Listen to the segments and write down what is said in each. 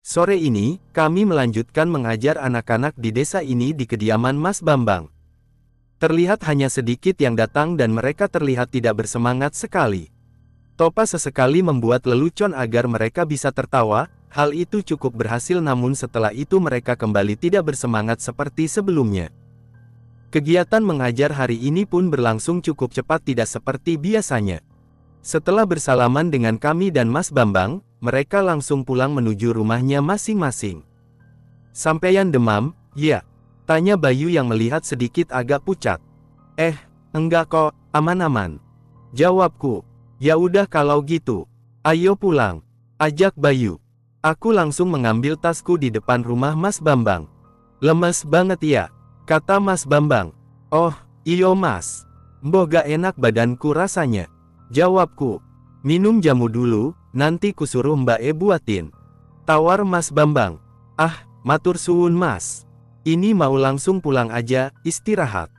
Sore ini, kami melanjutkan mengajar anak-anak di desa ini di kediaman Mas Bambang. Terlihat hanya sedikit yang datang dan mereka terlihat tidak bersemangat sekali. Topa sesekali membuat lelucon agar mereka bisa tertawa, hal itu cukup berhasil namun setelah itu mereka kembali tidak bersemangat seperti sebelumnya. Kegiatan mengajar hari ini pun berlangsung cukup cepat tidak seperti biasanya. Setelah bersalaman dengan kami dan Mas Bambang, mereka langsung pulang menuju rumahnya masing-masing. Sampeyan demam, ya? Tanya Bayu yang melihat sedikit agak pucat. Enggak kok, aman-aman. Jawabku. Ya udah kalau gitu. Ayo pulang. Ajak Bayu. Aku langsung mengambil tasku di depan rumah Mas Bambang. Lemes banget ya? Kata Mas Bambang. Oh, iyo mas. Mbok gak enak badanku rasanya. Jawabku. Minum jamu dulu, nanti kusuruh Mbak E buatin. Tawar Mas Bambang. Matur suwun mas. Ini mau langsung pulang aja, istirahat.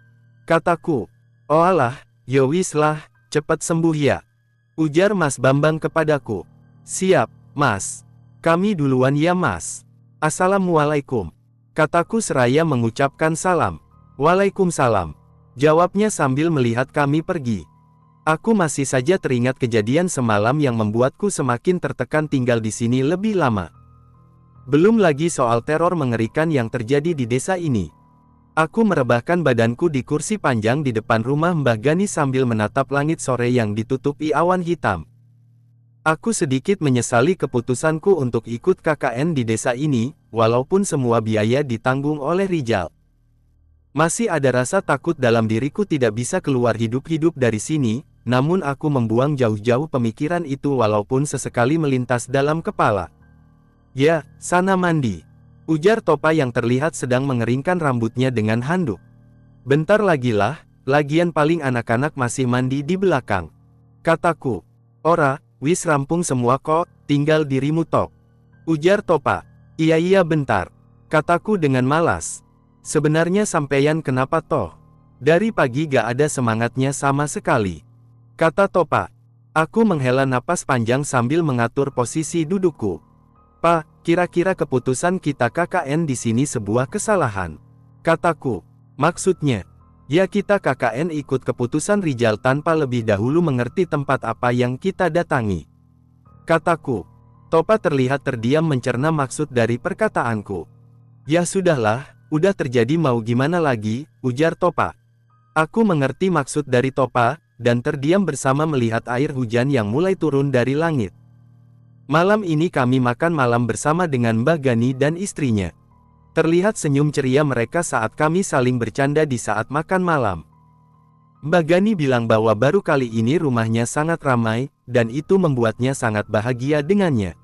Kataku. Oh alah, yowis lah, cepet sembuh ya. Ujar Mas Bambang kepadaku. Siap, mas. Kami duluan ya mas. Assalamualaikum. Kataku seraya mengucapkan salam. Waalaikumsalam. Jawabnya sambil melihat kami pergi. Aku masih saja teringat kejadian semalam yang membuatku semakin tertekan tinggal di sini lebih lama. Belum lagi soal teror mengerikan yang terjadi di desa ini. Aku merebahkan badanku di kursi panjang di depan rumah Mbah Gani sambil menatap langit sore yang ditutupi awan hitam. Aku sedikit menyesali keputusanku untuk ikut KKN di desa ini, walaupun semua biaya ditanggung oleh Rijal. Masih ada rasa takut dalam diriku tidak bisa keluar hidup-hidup dari sini, namun aku membuang jauh-jauh pemikiran itu walaupun sesekali melintas dalam kepala. Ya, sana mandi. Ujar Topa yang terlihat sedang mengeringkan rambutnya dengan handuk. Bentar lagi lah, lagian paling anak-anak masih mandi di belakang. Kataku. Ora, wis rampung semua kok, tinggal dirimu tok. Ujar Topa. Iya bentar. Kataku dengan malas. Sebenarnya sampeyan kenapa toh? Dari pagi gak ada semangatnya sama sekali. Kata Topa. Aku menghela napas panjang sambil mengatur posisi dudukku. Pa, kira-kira keputusan kita KKN di sini sebuah kesalahan. Kataku. Maksudnya? Ya kita KKN ikut keputusan Rijal tanpa lebih dahulu mengerti tempat apa yang kita datangi. Kataku. Topa terlihat terdiam mencerna maksud dari perkataanku. Ya sudahlah, udah terjadi mau gimana lagi, ujar Topa. Aku mengerti maksud dari Topa, dan terdiam bersama melihat air hujan yang mulai turun dari langit. Malam ini kami makan malam bersama dengan Mbah Gani dan istrinya. Terlihat senyum ceria mereka saat kami saling bercanda di saat makan malam. Mbah Gani bilang bahwa baru kali ini rumahnya sangat ramai, dan itu membuatnya sangat bahagia dengannya.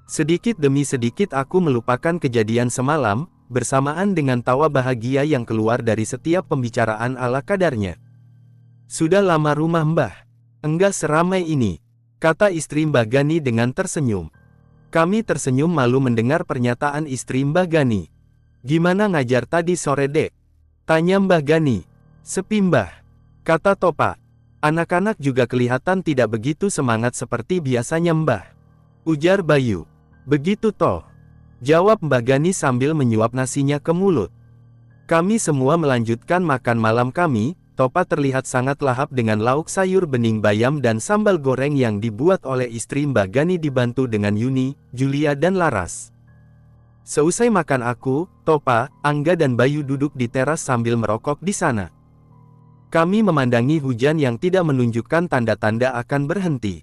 Sedikit demi sedikit aku melupakan kejadian semalam, bersamaan dengan tawa bahagia yang keluar dari setiap pembicaraan ala kadarnya. Sudah lama rumah Mbah enggak seramai ini, kata istri Mbah Gani dengan tersenyum. Kami tersenyum malu mendengar pernyataan istri Mbah Gani. Gimana ngajar tadi sore dek? Tanya Mbah Gani. Sepi Mbah, kata Topa. Anak-anak juga kelihatan tidak begitu semangat seperti biasanya Mbah. Ujar Bayu. Begitu toh, jawab Mbah Gani sambil menyuap nasinya ke mulut. Kami semua melanjutkan makan malam kami. Topa terlihat sangat lahap dengan lauk sayur bening bayam dan sambal goreng yang dibuat oleh istri Mbah Gani dibantu dengan Yuni, Julia dan Laras. Seusai makan aku, Topa, Angga dan Bayu duduk di teras sambil merokok di sana. Kami memandangi hujan yang tidak menunjukkan tanda-tanda akan berhenti.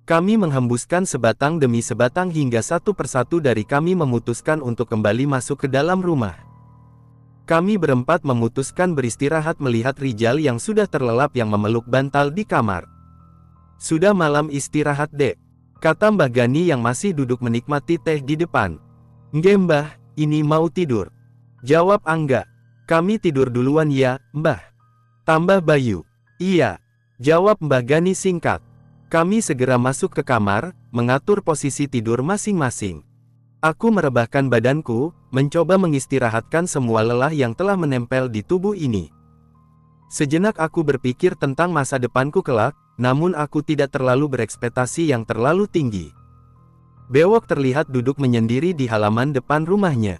Kami menghembuskan sebatang demi sebatang hingga satu persatu dari kami memutuskan untuk kembali masuk ke dalam rumah. Kami berempat memutuskan beristirahat melihat Rijal yang sudah terlelap yang memeluk bantal di kamar. Sudah malam istirahat dek, kata Mbah Gani yang masih duduk menikmati teh di depan. Nggih Mbah, ini mau tidur. Jawab Angga. Kami tidur duluan ya, Mbah. Tambah Bayu. Iya, jawab Mbah Gani singkat. Kami segera masuk ke kamar, mengatur posisi tidur masing-masing. Aku merebahkan badanku, mencoba mengistirahatkan semua lelah yang telah menempel di tubuh ini. Sejenak aku berpikir tentang masa depanku kelak, namun aku tidak terlalu berekspektasi yang terlalu tinggi. Bewok terlihat duduk menyendiri di halaman depan rumahnya.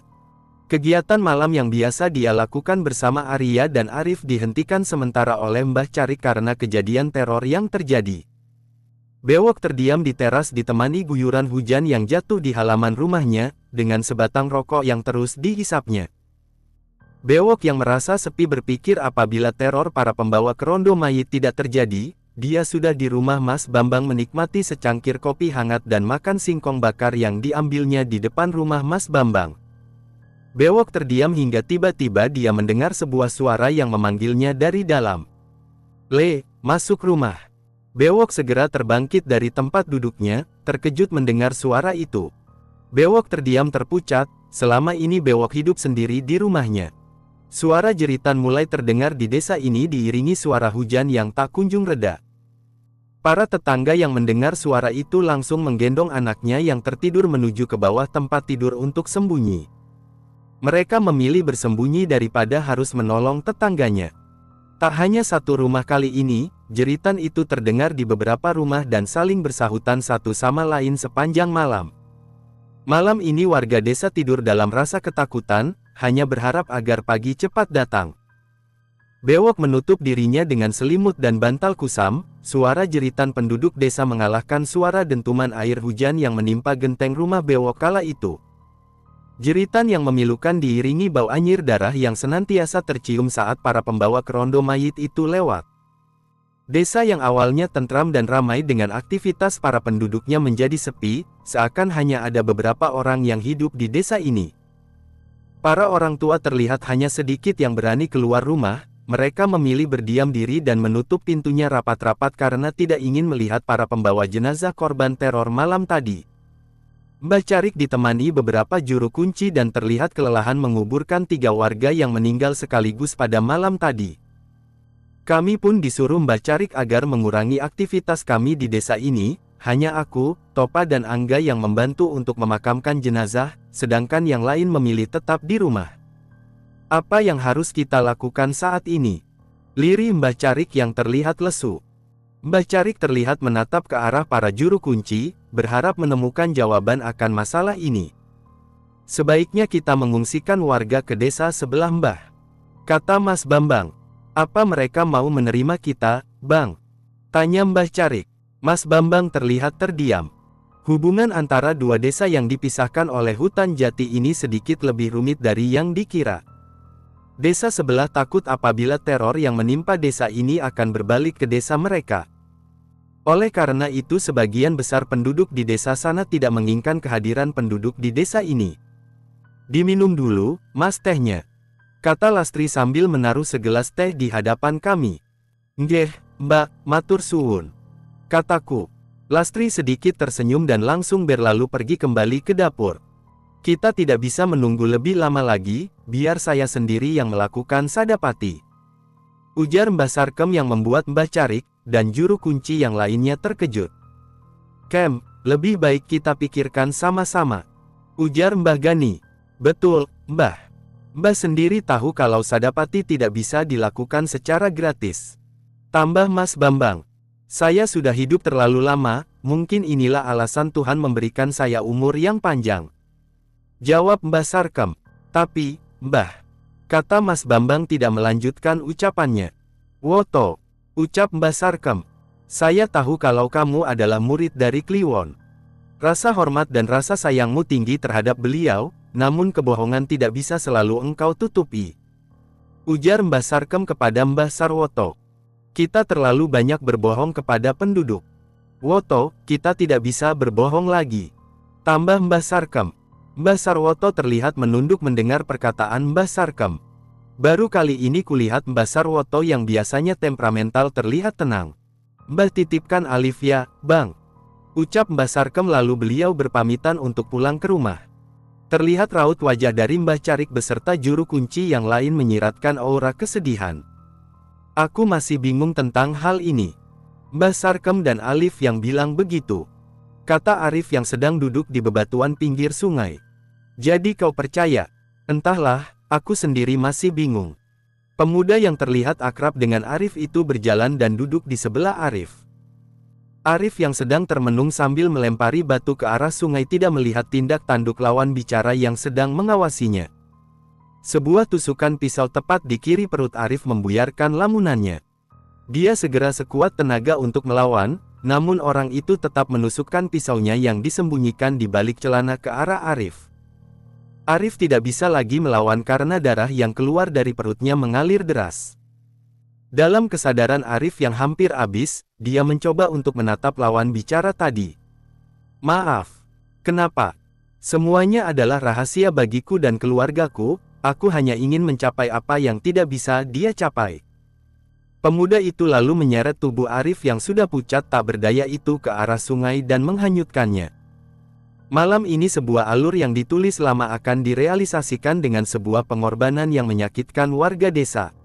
Kegiatan malam yang biasa dia lakukan bersama Arya dan Arif dihentikan sementara oleh Mbah Carik karena kejadian teror yang terjadi. Bewok terdiam di teras ditemani guyuran hujan yang jatuh di halaman rumahnya, dengan sebatang rokok yang terus dihisapnya. Bewok yang merasa sepi berpikir apabila teror para pembawa kerondo mayit tidak terjadi, dia sudah di rumah Mas Bambang menikmati secangkir kopi hangat dan makan singkong bakar yang diambilnya di depan rumah Mas Bambang. Bewok terdiam hingga tiba-tiba dia mendengar sebuah suara yang memanggilnya dari dalam. "Le, masuk rumah." Bewok segera terbangkit dari tempat duduknya, terkejut mendengar suara itu. Bewok terdiam terpucat, selama ini Bewok hidup sendiri di rumahnya. Suara jeritan mulai terdengar di desa ini diiringi suara hujan yang tak kunjung reda. Para tetangga yang mendengar suara itu langsung menggendong anaknya yang tertidur menuju ke bawah tempat tidur untuk sembunyi. Mereka memilih bersembunyi daripada harus menolong tetangganya. Tak hanya satu rumah kali ini, jeritan itu terdengar di beberapa rumah dan saling bersahutan satu sama lain sepanjang malam. Malam ini warga desa tidur dalam rasa ketakutan, hanya berharap agar pagi cepat datang. Bewok menutup dirinya dengan selimut dan bantal kusam, suara jeritan penduduk desa mengalahkan suara dentuman air hujan yang menimpa genteng rumah Bewok kala itu. Jeritan yang memilukan diiringi bau anyir darah yang senantiasa tercium saat para pembawa kerondo mayit itu lewat. Desa yang awalnya tentram dan ramai dengan aktivitas para penduduknya menjadi sepi, seakan hanya ada beberapa orang yang hidup di desa ini. Para orang tua terlihat hanya sedikit yang berani keluar rumah. Mereka memilih berdiam diri dan menutup pintunya rapat-rapat karena tidak ingin melihat para pembawa jenazah korban teror malam tadi. Mbah Carik ditemani beberapa juru kunci dan terlihat kelelahan menguburkan 3 warga yang meninggal sekaligus pada malam tadi. Kami pun disuruh Mbah Carik agar mengurangi aktivitas kami di desa ini, hanya aku, Topa dan Angga yang membantu untuk memakamkan jenazah, sedangkan yang lain memilih tetap di rumah. Apa yang harus kita lakukan saat ini? Lirih Mbah Carik yang terlihat lesu. Mbah Carik terlihat menatap ke arah para juru kunci, berharap menemukan jawaban akan masalah ini. Sebaiknya kita mengungsikan warga ke desa sebelah Mbah, kata Mas Bambang. Apa mereka mau menerima kita, Bang? Tanya Mbah Carik. Mas Bambang terlihat terdiam. Hubungan antara dua desa yang dipisahkan oleh hutan jati ini sedikit lebih rumit dari yang dikira. Desa sebelah takut apabila teror yang menimpa desa ini akan berbalik ke desa mereka. Oleh karena itu sebagian besar penduduk di desa sana tidak menginginkan kehadiran penduduk di desa ini. Diminum dulu, Mas tehnya, kata Lastri sambil menaruh segelas teh di hadapan kami. Nggih, Mbak, matur suwun, kataku. Lastri sedikit tersenyum dan langsung berlalu pergi kembali ke dapur. Kita tidak bisa menunggu lebih lama lagi, biar saya sendiri yang melakukan sadapati, ujar Mbah Sarkem yang membuat Mbah Carik dan juru kunci yang lainnya terkejut. Kem, lebih baik kita pikirkan sama-sama, ujar Mbah Gani. Betul, Mbah. Mbah sendiri tahu kalau sadapati tidak bisa dilakukan secara gratis, tambah Mas Bambang. Saya sudah hidup terlalu lama, mungkin inilah alasan Tuhan memberikan saya umur yang panjang, jawab Mbah Sarkem. Tapi, Mbah, kata Mas Bambang tidak melanjutkan ucapannya. Woto, ucap Mbah Sarkem. Saya tahu kalau kamu adalah murid dari Kliwon. Rasa hormat dan rasa sayangmu tinggi terhadap beliau, namun kebohongan tidak bisa selalu engkau tutupi, ujar Mbah Sarkem kepada Mbah Sarwoto. Kita terlalu banyak berbohong kepada penduduk. Woto, kita tidak bisa berbohong lagi, tambah Mbah Sarkem. Mbah Sarwoto terlihat menunduk mendengar perkataan Mbah Sarkem. Baru kali ini kulihat Mbah Sarwoto yang biasanya temperamental terlihat tenang. Mbah titipkan Alif ya, Bang, ucap Mbah Sarkem lalu beliau berpamitan untuk pulang ke rumah. Terlihat raut wajah dari Mbah Carik beserta juru kunci yang lain menyiratkan aura kesedihan. Aku masih bingung tentang hal ini, Mbah Sarkem dan Alif yang bilang begitu, kata Arif yang sedang duduk di bebatuan pinggir sungai. Jadi kau percaya? Entahlah, aku sendiri masih bingung. Pemuda yang terlihat akrab dengan Arif itu berjalan dan duduk di sebelah Arif. Arif yang sedang termenung sambil melempari batu ke arah sungai tidak melihat tindak tanduk lawan bicara yang sedang mengawasinya. Sebuah tusukan pisau tepat di kiri perut Arif membuyarkan lamunannya. Dia segera sekuat tenaga untuk melawan, namun orang itu tetap menusukkan pisaunya yang disembunyikan di balik celana ke arah Arif. Arif tidak bisa lagi melawan karena darah yang keluar dari perutnya mengalir deras. Dalam kesadaran Arif yang hampir habis, dia mencoba untuk menatap lawan bicara tadi. Maaf. Kenapa? Semuanya adalah rahasia bagiku dan keluargaku, aku hanya ingin mencapai apa yang tidak bisa dia capai. Pemuda itu lalu menyeret tubuh Arif yang sudah pucat tak berdaya itu ke arah sungai dan menghanyutkannya. Malam ini sebuah alur yang ditulis lama akan direalisasikan dengan sebuah pengorbanan yang menyakitkan warga desa.